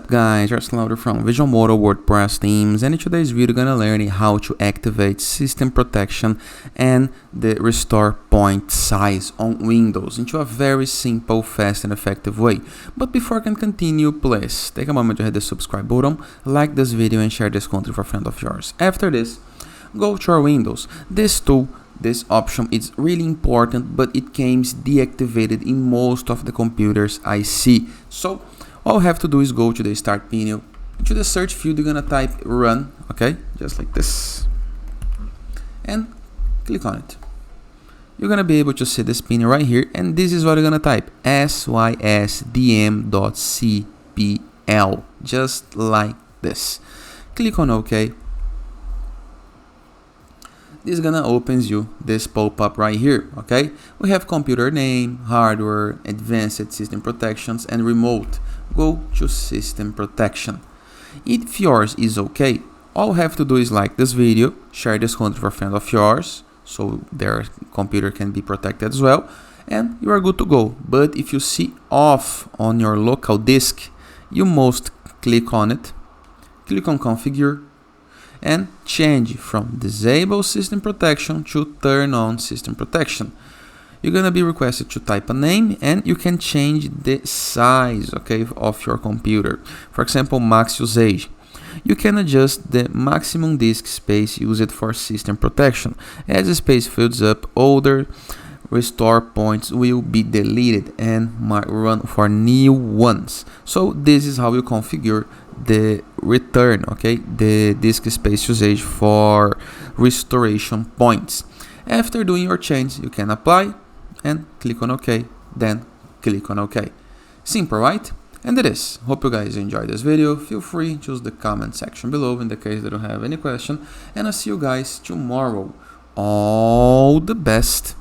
up guys, it's Lauder from Visualmodo WordPress themes, and in today's video we're gonna learn how to activate system protection and the restore point size on Windows into a very simple, fast and effective way. But before I can continue, please take a moment to hit the subscribe button, like this video and share this content with a friend of yours. After this, go to your Windows. This option is really important, but it comes deactivated in most of the computers I see. So all you have to do is go to the start menu. To the search field, you're gonna type run, okay, just like this, and click on it. You're gonna be able to see this pin right here, and this is what you're gonna type: sysdm.cpl, just like this. Click on OK. This is gonna opens you this pop-up right here, okay? We have computer name, hardware, advanced system protections, and remote. Go to system protection. If yours is okay, all you have to do is like this video, share this content for a friend of yours, so their computer can be protected as well, and you are good to go. But if you see off on your local disk, you must click on it, click on configure, and change from disable system protection to turn on system protection. You're gonna be requested to type a name, and you can change the size, okay, of your computer. For example, max usage. You can adjust the maximum disk space used for system protection. As the space fills up, older restore points will be deleted and might run for new ones. So this is how you configure the return, okay, the disk space usage for restoration points. After doing your change, you can apply and click on OK, then click on OK. Simple, right? And it is. Hope you guys enjoyed this video. Feel free to use the comment section below in the case that you have any question, and I'll see you guys tomorrow. All the best.